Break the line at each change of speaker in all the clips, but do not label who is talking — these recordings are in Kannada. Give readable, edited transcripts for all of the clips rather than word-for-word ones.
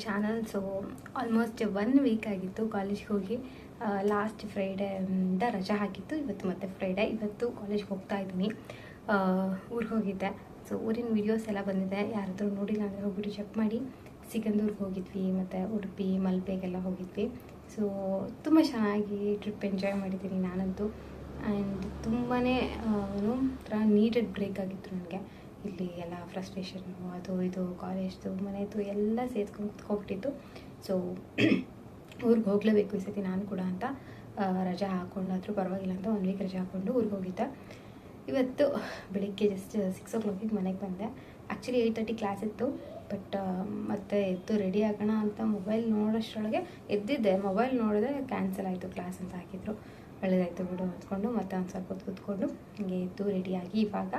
ಚಾನಲ್. ಸೊ ಆಲ್ಮೋಸ್ಟ್ 1 ವೀಕ್ ಆಗಿತ್ತು ಕಾಲೇಜ್ಗೆ ಹೋಗಿ. ಲಾಸ್ಟ್ ಫ್ರೈಡೆಯಿಂದ ರಜಾ ಹಾಕಿತ್ತು. ಇವತ್ತು ಮತ್ತೆ ಫ್ರೈಡೆ. ಇವತ್ತು ಕಾಲೇಜ್ಗೆ ಹೋಗ್ತಾ ಇದ್ದೀನಿ. ಊರಿಗೆ ಹೋಗಿದ್ದೆ. ಸೊ ಊರಿನ ವೀಡಿಯೋಸ್ ಎಲ್ಲ ಬಂದಿದೆ. ಯಾರಾದರೂ ನೋಡಿಲ್ಲ ಅಂದರೆ ಹೋಗ್ಬಿಟ್ಟು ಚೆಕ್ ಮಾಡಿ. ಸಿಗಂದೂರಿಗೆ ಹೋಗಿದ್ವಿ, ಮತ್ತು ಉಡುಪಿ ಮಲ್ಪೆಗೆಲ್ಲ ಹೋಗಿದ್ವಿ. ಸೊ ತುಂಬ ಚೆನ್ನಾಗಿ ಟ್ರಿಪ್ ಎಂಜಾಯ್ ಮಾಡಿದ್ದೀನಿ ನಾನಂತೂ. ಆ್ಯಂಡ್ ತುಂಬಾ ಒಂಥರ ನೀಡೆಡ್ ಬ್ರೇಕ್ ಆಗಿತ್ತು ನನಗೆ. ಇಲ್ಲಿ ಎಲ್ಲ ಫ್ರಸ್ಟ್ರೇಷನ್ನು, ಅದು ಇದು ಕಾಲೇಜ್ದು ಮನೆಯದು ಎಲ್ಲ ಸೇರ್ಕೊಂಡು ಕುತ್ಕೊಬಿಟ್ಟಿತ್ತು. ಸೊ ಊರಿಗೆ ಹೋಗಲೇಬೇಕು ಈ ಸತಿ ನಾನು ಕೂಡ ಅಂತ ರಜಾ ಹಾಕ್ಕೊಂಡಾದರೂ ಪರವಾಗಿಲ್ಲ ಅಂತ 1 ವೀಕ್ ರಜಾ ಹಾಕ್ಕೊಂಡು ಊರಿಗೆ ಹೋಗಿದ್ದೆ. ಇವತ್ತು ಬೆಳಿಗ್ಗೆ ಜಸ್ಟ್ 6 o'clock ಮನೆಗೆ ಬಂದೆ. ಆ್ಯಕ್ಚುಲಿ 8:30 ಕ್ಲಾಸ್ ಇತ್ತು. ಬಟ್ ಮತ್ತೆ ಎದ್ದು ರೆಡಿ ಆಗೋಣ ಅಂತ ಮೊಬೈಲ್ ನೋಡೋಷ್ಟರೊಳಗೆ ಎದ್ದಿದ್ದೆ. ಮೊಬೈಲ್ ನೋಡಿದ್ರೆ ಕ್ಯಾನ್ಸಲ್ ಆಯಿತು ಕ್ಲಾಸ್ ಅಂತ ಹಾಕಿದ್ರು. ಒಳ್ಳೆದಾಯಿತು ಬಿಡು ಅಂದ್ಕೊಂಡು ಮತ್ತೆ ಒಂದು ಸ್ವಲ್ಪ ಹೊತ್ತು ಕೂತ್ಕೊಂಡು ಹೀಗೆ ಎದ್ದು ರೆಡಿಯಾಗಿ ಇವಾಗ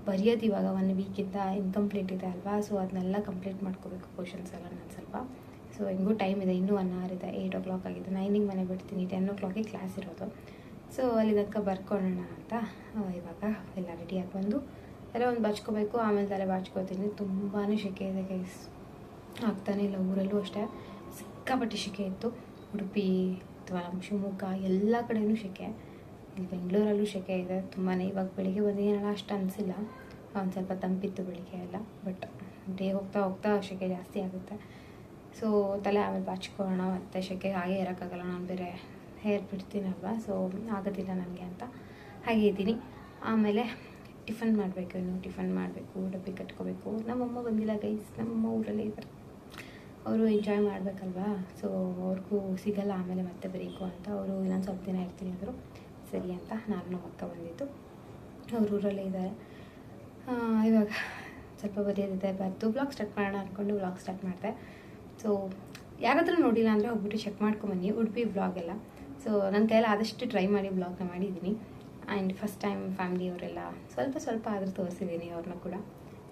ಬರೆಯೋದು. ಇವಾಗ 1 ವೀಕಿಂದ ಇನ್ಕಂಪ್ಲೀಟ್ ಇದೆ ಅಲ್ವಾ. ಸೊ ಅದನ್ನೆಲ್ಲ ಕಂಪ್ಲೀಟ್ ಮಾಡ್ಕೋಬೇಕು ಕ್ವಶನ್ಸ್ ಎಲ್ಲ ನಾನು ಸ್ವಲ್ಪ. ಸೊ ಹೆಂಗೂ ಟೈಮ್ ಇದೆ, ಇನ್ನೂ 1 hour ಇದೆ. 8 o'clock ಆಗಿದೆ. 9ಗೆ ಮನೆ ಬಿಡ್ತೀನಿ, 10 o'clock ಕ್ಲಾಸ್ ಇರೋದು. ಸೊ ಅಲ್ಲಿ ತನಕ ಬರ್ಕೊಳ್ಳೋಣ ಅಂತ ಇವಾಗ ಎಲ್ಲ ರೆಡಿಯಾಗಿ ಬಂದು ಎಲ್ಲ ಒಂದು ಬಾಚ್ಕೋಬೇಕು. ಆಮೇಲೆ ತಲೆ ಬಾಚ್ಕೋತೀನಿ. ತುಂಬಾ ಸೆಕೆ ಇದೆ ಗೈಸ್, ಆಗ್ತಾನೆ ಇಲ್ಲ. ಊರಲ್ಲೂ ಅಷ್ಟೇ ಸಿಕ್ಕಾಪಟ್ಟೆ ಸೆಕೆ ಇತ್ತು. ಉಡುಪಿ ಅಥವಾ ನಮ್ಮ ಶಿವಮೊಗ್ಗ ಎಲ್ಲ ಕಡೆಯೂ ಸೆಕೆ. ಇಲ್ಲಿ ಬೆಂಗಳೂರಲ್ಲೂ ಸೆಕೆ ಇದೆ ತುಂಬಾ. ಇವಾಗ ಬೆಳಿಗ್ಗೆ ಬಂದಿದ್ದೀನಲ್ಲ ಅಷ್ಟು ಅನಿಸಿಲ್ಲ, ಒಂದು ಸ್ವಲ್ಪ ತಂಪಿತ್ತು ಬೆಳಿಗ್ಗೆ ಎಲ್ಲ. ಬಟ್ ಡೇ ಹೋಗ್ತಾ ಹೋಗ್ತಾ ಸೆಕೆ ಜಾಸ್ತಿ ಆಗುತ್ತೆ. ಸೊ ತಲೆ ಆಮೇಲೆ ಬಾಚ್ಕೊಳ್ಳೋಣ. ಮತ್ತು ಸೆಕೆ ಹಾಗೆ ಇರೋಕ್ಕಾಗಲ್ಲ, ನಾನು ಬೇರೆ ಹೇರ್ ಬಿಡ್ತೀನಲ್ವ. ಸೊ ಆಗೋದಿಲ್ಲ ನನಗೆ ಅಂತ ಹಾಗೆ ಇದ್ದೀನಿ. ಆಮೇಲೆ ಟಿಫನ್ ಮಾಡಬೇಕು, ಇನ್ನು ಟಿಫನ್ ಮಾಡಬೇಕು, ಡಬ್ಬಿ ಕಟ್ಕೋಬೇಕು. ನಮ್ಮಮ್ಮ ಬಂದಿಲ್ಲ ಗೈಸ್, ನಮ್ಮಮ್ಮ ಊರಲ್ಲೇ ಇದ್ದಾರೆ. ಅವರು ಎಂಜಾಯ್ ಮಾಡಬೇಕಲ್ವಾ. ಸೊ ಅವ್ರಿಗೂ ಸಿಗಲ್ಲ ಆಮೇಲೆ ಮತ್ತೆ ಬರೀಕು ಅಂತ ಅವರು ಇನ್ನೊಂದು ಸ್ವಲ್ಪ ದಿನ ಇರ್ತೀನಿ ಅಂದರು. ಸರಿ ಅಂತ ನಾನು ನಮ್ಮ ಅಕ್ಕ ಬಂದಿದ್ದು. ಅವ್ರ ಊರಲ್ಲೇ ಇದ್ದಾರೆ. ಇವಾಗ ಸ್ವಲ್ಪ ಬರೆಯೋದಿದೆ, ಬರೆದು ಬ್ಲಾಗ್ ಸ್ಟಾರ್ಟ್ ಮಾಡೋಣ ಅಂದ್ಕೊಂಡು ಬ್ಲಾಗ್ ಸ್ಟಾರ್ಟ್ ಮಾಡಿದೆ. ಸೊ ಯಾರಾದರೂ ನೋಡಿಲ್ಲ ಅಂದರೆ ಹೋಗ್ಬಿಟ್ಟು ಚೆಕ್ ಮಾಡ್ಕೊಂಬನ್ನಿ ಉಡುಪಿ ಬ್ಲಾಗೆಲ್ಲ. ಸೊ ನನ್ನ ಕೈಯಲ್ಲಿ ಆದಷ್ಟು ಟ್ರೈ ಮಾಡಿ ಬ್ಲಾಗ್ನ ಮಾಡಿದ್ದೀನಿ. ಆ್ಯಂಡ್ ಫಸ್ಟ್ ಟೈಮ್ ಫ್ಯಾಮಿಲಿಯವರೆಲ್ಲ ಸ್ವಲ್ಪ ಆದರೂ ತೋರಿಸಿದ್ದೀನಿ ಅವ್ರನ್ನ ಕೂಡ,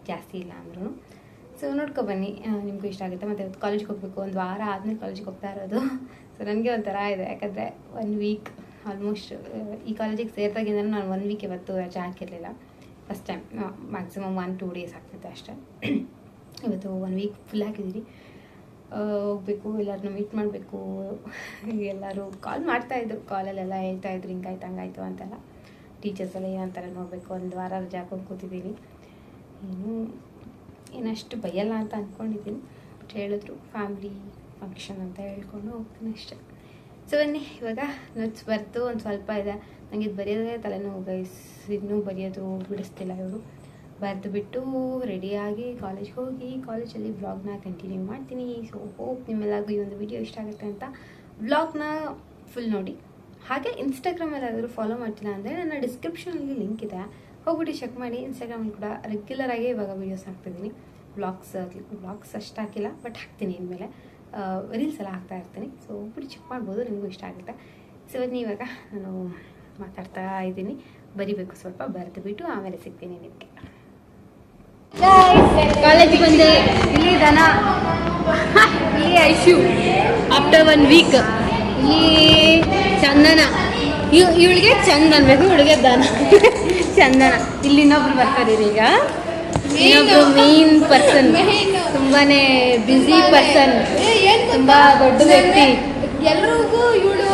ಜಾಸ್ತಿ ಇಲ್ಲ ಅಂದ್ರೂ. ಸೊ ನೋಡ್ಕೊಬನ್ನಿ, ನಿಮಗೂ ಇಷ್ಟ ಆಗುತ್ತೆ. ಮತ್ತು ಇವತ್ತು ಕಾಲೇಜ್ಗೆ ಹೋಗಬೇಕು. 1 ವಾರ ಆದಮೇಲೆ ಕಾಲೇಜ್ಗೆ ಹೋಗ್ತಾ ಇರೋದು. ಸೊ ನನಗೆ ಒಂಥರ ಇದೆ, ಯಾಕಂದರೆ 1 ವೀಕ್ ಆಲ್ಮೋಸ್ಟ್ ಈ ಕಾಲೇಜಿಗೆ ಸೇರಿದಾಗಿಂದ ನಾನು 1 ವೀಕ್ ಇವತ್ತು ರಜೆ ಹಾಕಿರಲಿಲ್ಲ. First time. ಮ್ಯಾಕ್ಸಿಮಮ್ 1-2 ಡೇಸ್ ಆಗ್ತಿದೆ ಅಷ್ಟೇ. ಇವತ್ತು 1 ವೀಕ್ ಫುಲ್ ಹಾಕಿದ್ದೀರಿ. ಹೋಗಬೇಕು, ಎಲ್ಲರನ್ನೂ ಮೀಟ್ ಮಾಡಬೇಕು. ಎಲ್ಲರೂ ಕಾಲ್ ಮಾಡ್ತಾಯಿದ್ರು, ಕಾಲಲ್ಲೆಲ್ಲ ಹೇಳ್ತಾಯಿದ್ರು ಹಿಂಗಾಯ್ತು ಹಂಗಾಯ್ತು ಅಂತೆಲ್ಲ. ಟೀಚರ್ಸ್ ಎಲ್ಲ ಏನಂತಾರೆ ನೋಡಬೇಕು. 1 ವಾರ ರಜೆ ಹಾಕೊಂಡು ಕೂತಿದ್ದೀನಿ. ಏನಷ್ಟು ಬೈಯಲ್ಲ ಅಂತ ಅಂದ್ಕೊಂಡಿದ್ದೀನಿ. ಬಟ್ ಹೇಳಿದ್ರು ಫ್ಯಾಮ್ಲಿ ಫಂಕ್ಷನ್ ಅಂತ ಹೇಳ್ಕೊಂಡು ಹೋಗ್ತೀನಿ ಅಷ್ಟೇ. ಸೊ ಬನ್ನಿ ಇವಾಗ ನೋಟ್ಸ್ ಬರೆದು ಒಂದು ಸ್ವಲ್ಪ ಇದೆ. ನನಗೆ ಇದು ಬರೆಯೋದೇ ತಲೆನೋವು ಗೈಸ್. ಇನ್ನೂ ಬರೆಯೋದು ಬಿಡಿಸ್ತಿಲ್ಲ ಇವರು. ಬರೆದು ಬಿಟ್ಟು ರೆಡಿಯಾಗಿ ಕಾಲೇಜ್ಗೆ ಹೋಗಿ ಕಾಲೇಜಲ್ಲಿ ವ್ಲಾಗ್ನ ಕಂಟಿನ್ಯೂ ಮಾಡ್ತೀನಿ. ಸೊ ಹೋಪ್ ನಿಮ್ಮೆಲ್ಲರಿಗೂ ಈ ಒಂದು ವಿಡಿಯೋ ಇಷ್ಟ ಆಗುತ್ತೆ ಅಂತ. ವ್ಲಾಗ್ನ ಫುಲ್ ನೋಡಿ. ಹಾಗೆ ಇನ್ಸ್ಟಾಗ್ರಾಮಲ್ಲಾದರೂ ಫಾಲೋ ಮಾಡ್ತಿಲ್ಲ ಅಂದರೆ ನನ್ನ ಡಿಸ್ಕ್ರಿಪ್ಷನಲ್ಲಿ ಲಿಂಕ್ ಇದೆ, ಹೋಗ್ಬಿಟ್ಟು ಚೆಕ್ ಮಾಡಿ. ಇನ್ಸ್ಟಾಗ್ರಾಮಲ್ಲಿ ಕೂಡ ರೆಗ್ಯುಲರಾಗಿ ಇವಾಗ ವೀಡಿಯೋಸ್ ಹಾಕ್ತಿದ್ದೀನಿ. ವ್ಲಾಗ್ಸ್ ಅಷ್ಟು ಹಾಕಿಲ್ಲ, ಬಟ್ ಹಾಕ್ತೀನಿ. ಇನ್ಮೇಲೆ ರೀಲ್ಸ್ ಎಲ್ಲ ಹಾಕ್ತಾ ಇರ್ತೀನಿ. ಸೊ ಹೋಗ್ಬಿಟ್ಟು ಚೆಕ್ ಮಾಡ್ಬೋದು, ನಿಮಗೂ ಇಷ್ಟ ಆಗುತ್ತೆ. ಸೊ ಇವಾಗ ನಾನು ಮಾತಾಡ್ತಾ ಇದ್ದೀನಿ. ಬರಿಬೇಕು, ಸ್ವಲ್ಪ ಬರೆದು ಬಿಟ್ಟು ಆಮೇಲೆ ಸಿಗ್ತೀನಿ ನಿಮಗೆ. ಕಾಲೇಜಿಗೆ ಬಂದೆ. ಇಲ್ಲಿ ದನ, ಇಲ್ಲಿ ಐಶು ಆಫ್ಟರ್ 1 ವೀಕ್. ಇಲ್ಲಿ ಚಂದನ, ಇವಳಿಗೆ ಚಂದ ಅನ್ಬೇಕು, ಇವಳಿಗೆ ದನ ಚಂದನ. ಇಲ್ಲಿ ಇನ್ನೊಬ್ರು ಬರ್ತಾರೆ ಈಗ. ಇನ್ನೊಬ್ರು ಮೇನ್ ಪರ್ಸನ್, ತುಂಬಾ ಬ್ಯುಸಿ ಪರ್ಸನ್, ತುಂಬ ದೊಡ್ಡ ವ್ಯಕ್ತಿ.
ಎಲ್ರಿಗೂ ಇವಳು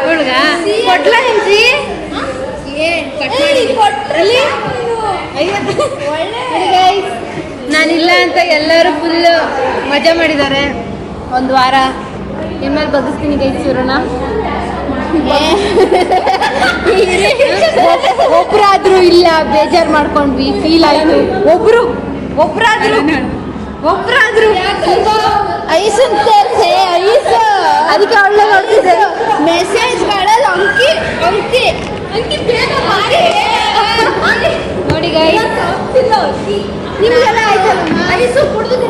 ಹುಡುಗ ಕೊಟ್ಲ ಹೆಂಜಿ ನಾನಿಲ್ಲ ಅಂತ ಎಲ್ಲರೂ ಫುಲ್ ಮಜಾ ಮಾಡಿದ್ದಾರೆ. 1 ವಾರ ಇನ್ಮೇಲೆ ಬಗ್ಗಿಸ್ತೀನಿ ಗೈಸೂರನ್ನ. ಒಬ್ರಾದ್ರೂ ಇಲ್ಲ, ಬೇಜಾರು ಮಾಡ್ಕೊಂಡ್ವಿ, ಫೀಲ್ ಆಯ್ತು. ಒಬ್ರಾದ್ರೂ
ಐಸನ್ ಸೇರ್ಸೆ ಐಸ.
ಅದಕ್ಕೆ ಒಳ್ಳೆ ನೋಡ್ತಿದ್ದೆ
ಮೆಸೇಜ್ಗಳಲ್ಲಿ ಅಂಕಿ ಬೇಗ ಮಾಡಿ
ನೋಡಿ ಗೈಸ್.
ನಿಮಗೆಲ್ಲ ಆಯ್ತಲ್ಲ ಐಸು ಕುಡಿದು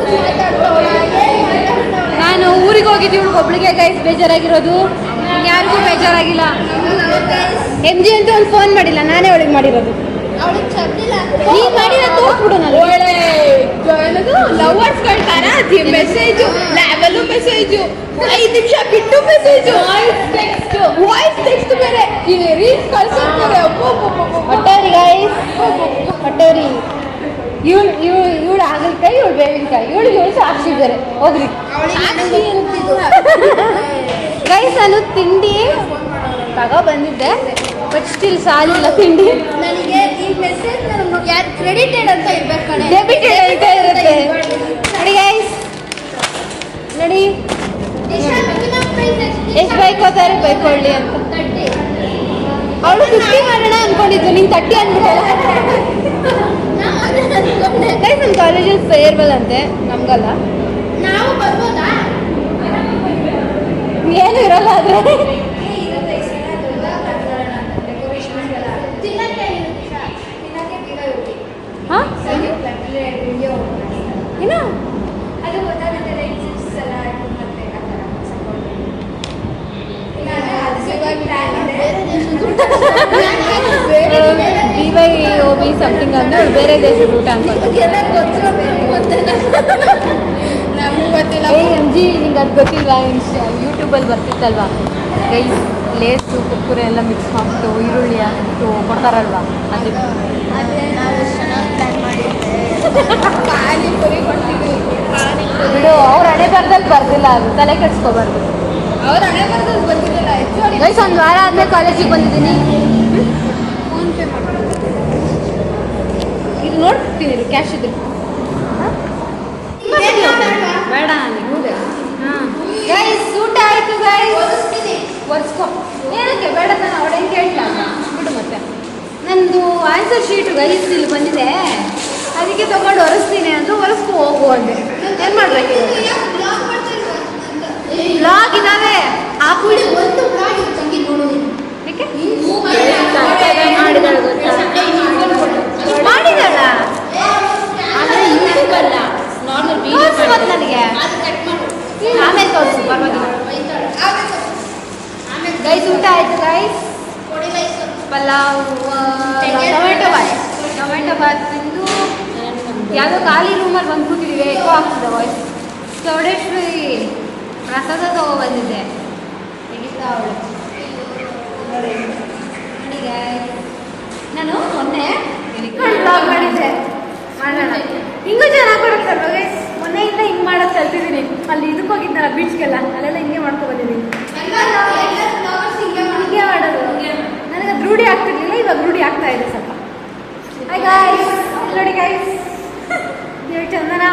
ನಾನು ಊರಿಗೆ ಹೋಗಿದ್ದೀವಿ ಒಬ್ಳಿಗೆ ಗೈಸ್ ಬೇಜಾರಾಗಿರೋದು. ಯಾರಿಗೂ ಬೇಜಾರಾಗಿಲ್ಲ. MG ಅಂತೂ ಒಂದು ಫೋನ್ ಮಾಡಿಲ್ಲ, ನಾನೇ ಅವಳಿಗೆ ಮಾಡಿರೋದು.
ಅವಳಿಗೆ ಚಂದಿಲ್ಲ
ನೀನು ಮಾಡಿರೋ ತೋರಿಸ್ಬಿಡು. ನಾನು
ಲವರ್ಸ್ ತರ ಮೆಸೇಜು, ಲ್ಯಾಬಲ್ಲೂ ಮೆಸೇಜು, 5 ನಿಮಿಷ ಬಿಟ್ಟು ಮೆಸೇಜು, ವಾಯ್ಸ್ ಟೆಕ್ಸ್ಟ್ ಬೇರೆ, ರೀಲ್ಸ್ ಕಳ್ಸೋದು ಬೇರೆ.
ಹೊಟ್ಟೆವ್ರಿ ಗೈಸ್, ಹೊಟ್ಟೆವ್ರಿ. ಇವಳು ಹಾಗಲಕಾಯಿ, ಇವಳು ಬೇವಿನಕಾಯಿ, ಇವಳು ಸಾಕ್ಷಿದ್ದಾರೆ. ಹೋಗ್ರಿ ಗೈಸ್, ನಾನು ತಿಂಡಿ ತಗೋ ಬಂದಿದ್ದೆ, ಬಟ್ ಸ್ಟಿಲ್ ಸಾಲಿಲ್ಲ ತಿಂಡಿ.
ನನಗೆ ಈ ಮೆಸೇಜ್ ಯಾರು ಕ್ರೆಡಿಟೆಡ್ ಅಂತ ಇರ್ಬೇಕು ಕಣೆ,
ಡೆಬಿಟೆಡ್ ಅಂತ ಇರುತ್ತೆ. ನೋಡಿ ಗೈಸ್, ನೋಡಿ ಎಷ್ಟು ಬೈಕೋತಾರೆ, ಬೈಕೊಳ್ಳಿ ಅಂತ. ಅವಳು 50 ಮಾಡೋಣ ಅನ್ಕೊಂಡಿದ್ದು, ನೀನು 30 ಅಂದ್ಬಿಟ್ಟಲ್ಲ. ಗೈಸ್, ನಮ್ಮ ಕಾಲೇಜಲ್ಲಿ ಫೇರ್ವೆಲ್ ಅಂತೆ, ನಮ್ಗಲ್ಲ.
ನಾವು ಬರ್ಬೋದಾ?
ಏನು ಇರಲ್ಲ ಆದ್ರೆ. ಹಾಂ ಏನು
ಅದು ಗೊತ್ತಾಗುತ್ತೆ,
BYOB ಸಮಥಿಂಗ್ ಅಂದ್ರೆ ಬೇರೆ ದೇಶದ ಊಟ ಅನ್ಕೊಂಡು. MG ನಿಂಗೆ ಅದು ಗೊತ್ತಿಲ್ವಾ? ಯೂಟ್ಯೂಬಲ್ಲಿ ಬರ್ತಿತ್ತಲ್ವಾ ಗೈಸ್, ಲೇಸು ಕುರ್ಕುರೆ ಎಲ್ಲ ಮಿಕ್ಸ್ ಮಾಡಿಬಿಟ್ಟು ಈರುಳ್ಳಿ ಹಾಕ್ಬಿಟ್ಟು ಕೊಡ್ತಾರಲ್ವಾ, ಅದು ಬಿಡು. ಅವ್ರ ಹಣೆ ಬರ್ದಲ್ಲಿ ಬರ್ದಿಲ್ಲ, ಅದು ತಲೆ ಕೆಡ್ಸ್ಕೊಬಾರ್ದು.
ಅವ್ರ ಹಣೆ ಬರೋದು ಬಂದಿರಲ್ಲ.
ಗೈಸ್, ಒಂದು ವಾರ ಆದ್ಮೇಲೆ ಕಾಲೇಜಿಗೆ ಬಂದಿದ್ದೀನಿ.
ಫೋನ್ ಪೇ ಮಾಡ್ಬೋದು.
ಇಲ್ಲಿ ನೋಡ್ತೀನಿ, ಕ್ಯಾಶ್ ಇದ್ರೆ ಬೇಡ ನನಗೆ. ಹಾಂ ಗೈಸ್, ಊಟ ಆಯಿತು ಗೈಸ್. ಒರೆಸ್ಕೊ. ಏನಕ್ಕೆ ಬೇಡ, ನಾನು ಅವಳು ಹೆಂಗೆ ಕೇಳಲ್ಲ ಬಿಡು. ಮತ್ತೆ ನಂದು ಆನ್ಸರ್ ಶೀಟು ಗೈಸ್ ಇಲ್ಲಿ ಬಂದಿದೆ, ಅದಕ್ಕೆ ತೊಗೊಂಡು ಒರೆಸ್ತೀನಿ ಅಂದರು. ಒರೆಸ್ಕೊ ಹೋಗು ಅಂದೆ. ಏನು ಮಾಡ್ಬೇಕು? ಬ್ಲಾಗ್ ಇದ್ದಾವೆ, ಹಾಕ್ಬಿಡಿ.
ಒಂದು ಬ್ಲಾಗ್ ತಂಗಿ ನೋಡೋದು.
ಯಾಕೆ
ಮಾಡಿದಾಳೆ
ಮಾಡಿದಳ?
ಆದರೆ ಯೂಟ್ಯೂಬ್ ಅಲ್ಲ, ನಾರ್ಮಲ್
ತೋರಿಸು ಮತ್ತೆ ನನಗೆ.
ಅದು ಕಟ್ ಮಾಡು.
ಆಮೇಲೆ ತೋರಿಸು, ಪರವಾಗಿಲ್ಲ. ಗೈಸ್, ಊಟ ಆಯಿತು ಗೈಸ್. ಪಲಾವ್, ಟೊಮೆಟೊ ಬಾತ್ ತಿಂದು ಯಾವುದೋ ಖಾಲಿ ರೂಮಲ್ಲಿ ಬಂದು ಕೂತಿದ್ದೀವಿ. ಎಕೋ ಆಗ್ತದೆ ವಾಯ್ಸ್. ಚೌಡೇಶ್ವರಿ ಪ್ರಸಾದ ತಗೊಬಂದಿದ್ದೆ, ತೆಗಿತಾ ಅವಳು. ನೋಡಿ guys, ನಾನು ಮೊನ್ನೆ ಬ್ಲಾಗ್ ಮಾಡಿದ್ದೆ, ಮಾಡೋಣ. ಹಿಂಗೂ ಚೆನ್ನಾಗಿ ಬರುತ್ತಲ್ವ ಗೈಸ್? ಮೊನ್ನೆಯಿಂದ ಹಿಂಗೆ ಮಾಡೋದು ಕಲ್ತಿದ್ದೀನಿ. ಅಲ್ಲಿ ಇದಕ್ಕೆ ಹೋಗಿದ್ನಲ್ಲ, ಬೀಚ್ಗೆಲ್ಲ, ಅಲ್ಲೆಲ್ಲ ಹಿಂಗೆ ಮಾಡ್ಕೊ ಬಂದಿದ್ದೀನಿ. ಹಿಂಗೆ ಮಾಡೋದು ನನಗೆ ಅದು ರೂಢಿ ಆಗ್ತಿರ್ಲಿಲ್ಲ, ಇವಾಗ ರೂಢಿ ಆಗ್ತಾ ಇದೆ ಸ್ವಲ್ಪ. ಹಾಯ್ ಗಾಯ್ಸ್, ನೋಡಿ ಗಾಯ್ಸ್, ಚಂದನ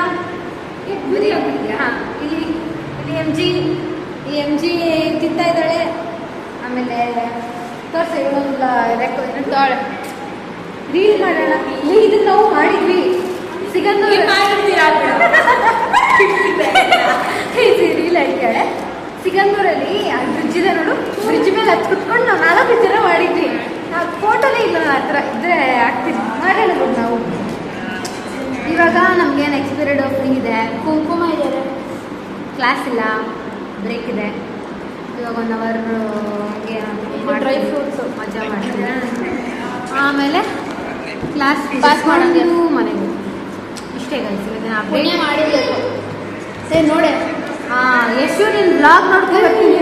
ಹಾಂ, ಇಲ್ಲಿ MG ತಿಂತಾ ಇದ್ದಾಳೆ. ಆಮೇಲೆ ತೋರಿಸಿ ಇವಳೊಂದು ರೀಲ್ ಮಾಡೋಣ. ಇದನ್ನ ನಾವು ಮಾಡಿದ್ವಿ, ಸಿಗಂದೂರು ರೀಲ್ ಹೇಳ್ತಾಳೆ. ಸಿಗಂದೂರಲ್ಲಿ ಬ್ರಿಡ್ಜ್ ಇದೆ ನೋಡು, ಬ್ರಿಡ್ಜ್ ಮೇಲೆ ಹತ್ತು ಕುತ್ಕೊಂಡು ನಾವು 4 ಜನ ಮಾಡಿದ್ವಿ. ನಾವು ಫೋಟೋನೇ ಇಲ್ಲ, ಆ ಥರ ಇದ್ದರೆ ಆಗ್ತೀವಿ, ಮಾಡೋಣ ಬಿಡು ನಾವು. ಇವಾಗ ನಮಗೇನು ಎಕ್ಸ್ಪೈರ್ಡ್ ಫ್ರೀ ಇದೆ, ಕುಂಕುಮ ಇದೆ, ಕ್ಲಾಸ್ ಇಲ್ಲ, ಬ್ರೇಕ್ ಇದೆ. ಇವಾಗ 1 ಅವರ್ ಡ್ರೈ ಫ್ರೂಟ್ಸು ಮಜಾ ಮಾಡ್ತೀನಿ. ಆಮೇಲೆ ಕ್ಲಾಸ್ ಪಾಸ್ ಮಾಡೋದು ಮನೆಗೆ. ಇಷ್ಟೇ ಗೈಸ್, ಇದನ್ನ ಅಪ್ಡೇಟ್
ಮಾಡಿರ್ಬೇಕು. ಸರಿ ನೋಡಿ.
ಹಾಂ, ಎಷ್ಟು ನಿನ್ನ ಬ್ಲಾಗ್ ನೋಡ್ಕೊಂಡು ಬರ್ತೀನಿ.